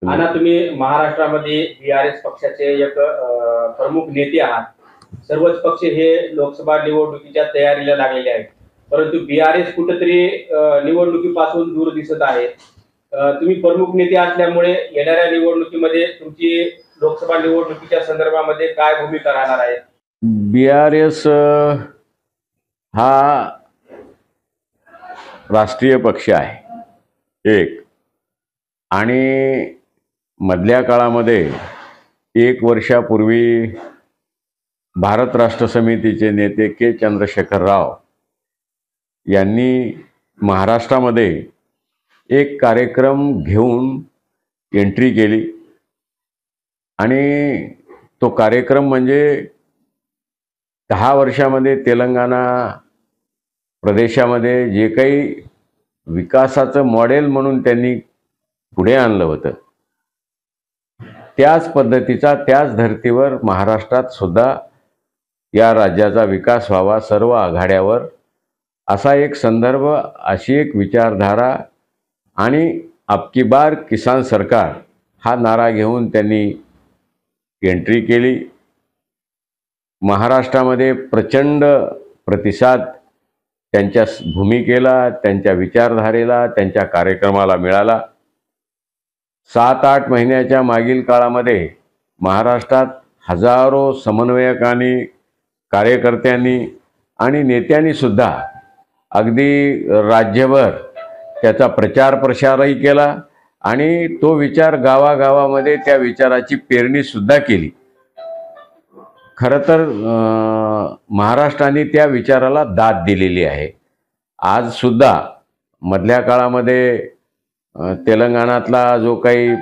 आणि तुम्ही महाराष्ट्रामध्ये बीआरएस पक्षाचे एक प्रमुख नेते आहात। सर्वच पक्ष हे लोकसभा निवडणुकीच्या तयारीला लागलेले आहेत, परंतु बीआरएस कुठेतरी निवडणुकीपासून दूर दिसत आहे। तुम्ही प्रमुख नेते असल्यामुळे येणाऱ्या निवडणुकीमध्ये तुमची लोकसभा निवडणुकीच्या संदर्भामध्ये काय भूमिका राहणार आहे? बीआरएस हा राष्ट्रीय पक्ष आहे एक, आणि मधल्या काळामध्ये 1 वर्षापूर्वी भारत राष्ट्र समितीचे नेते के चंद्रशेखर राव यांनी महाराष्ट्रामध्ये एक कार्यक्रम घेऊन एंट्री केली, आणि तो कार्यक्रम म्हणजे 10 वर्षामध्ये तेलंगणा प्रदेशामध्ये जे काही विकासाचं मॉडेल म्हणून त्यांनी पुढे आणलं होतं, त्याच पद्धतीचा त्याच धर्तीवर महाराष्ट्रात सुद्धा या राज्याचा विकास व्हावा सर्व आघाड्यावर, असा एक संदर्भ, अशी एक विचारधारा आणि अब की बार किसान सरकार हा नारा घेऊन त्यांनी एंट्री केली। महाराष्ट्रामध्ये प्रचंड प्रतिसाद त्यांच्या भूमिकेला, त्यांच्या विचारधारेला, त्यांच्या कार्यक्रमाला मिळाला। 7-8 महिन्याच्या मागील काळामध्ये महाराष्ट्रात हजारो समन्वयकांनी, कार्यकर्त्यांनी आणि नेत्यांनी सुद्धा अगदी राज्यभर त्याचा प्रचार प्रसारही केला, आणि तो विचार गावागावामध्ये त्या विचाराची पेरणी सुद्धा केली। खरं तर महाराष्ट्राने त्या विचाराला दाद दिलेली आहे। आज सुद्धा मधल्या काळामध्ये तेलंगणातला जो काही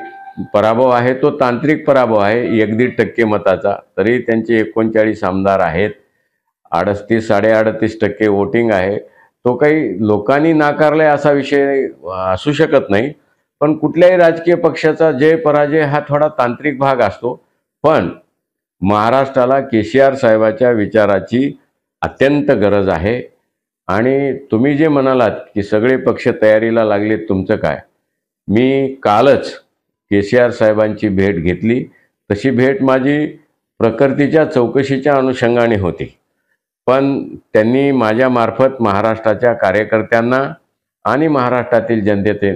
पराभव आहे तो तांत्रिक पराभव आहे 1-1.5% मताचा, तरी त्यांचे 39 आमदार आहेत, 38-38.5% वोटिंग आहे। तो काही लोकांनी नाकारलाय असा विषय असू शकत नाही, पण कुठल्याही राजकीय पक्षाचा जय पराजय हा थोडा तांत्रिक भाग असतो। पण महाराष्ट्राला केसीआर साहेबाच्या विचाराची अत्यंत गरज आहे। आणि तुम्ही जे म्हणालात की सगळे पक्ष तयारीला लागले, तुमचं काय? मी कालच केसीआर साहेबांची भेट घेतली। तशी भेट माझी प्रकृतीच्या चौकशीच्या अनुषंगाने होती, पण त्यांनी माझ्या मार्फत महाराष्ट्राच्या कार्यकर्त्यांना आणि महाराष्ट्रातील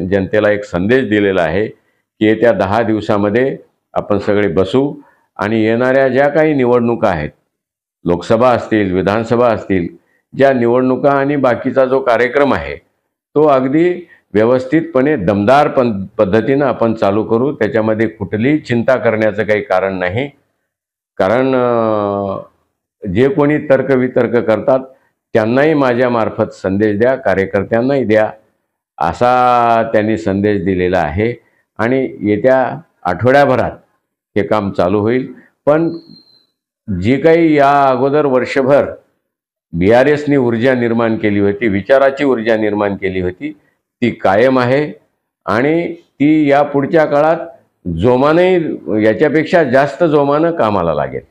जनतेला एक संदेश दिलेला आहे की येत्या 10 दिवसामध्ये आपण सगळे बसू, आणि येणाऱ्या ज्या काही निवडणुका आहेत, लोकसभा असतील, विधानसभा असतील, ज्या निवडणुका आणि बाकीचा जो कार्यक्रम आहे तो अगदी व्यवस्थितपणे दमदार पद्धतीनं आपण चालू करू। त्याच्यामध्ये कुठलीही चिंता करण्याचं काही कारण नाही, कारण जे कोणी तर्कवितर्क करतात त्यांनाही माझ्या मार्फत संदेश द्या, कार्यकर्त्यांनाही द्या, असा त्यांनी संदेश दिलेला आहे। आणि येत्या आठवड्याभरात हे काम चालू होईल। पण जी काही या अगोदर वर्षभर बीआरएसनी ऊर्जा निर्माण केली होती, विचाराची ऊर्जा निर्माण केली होती, ती कायम आहे, आणि ती या पुढच्या काळात जोमाने, याच्यापेक्षा जास्त जोमानं कामाला लागेल।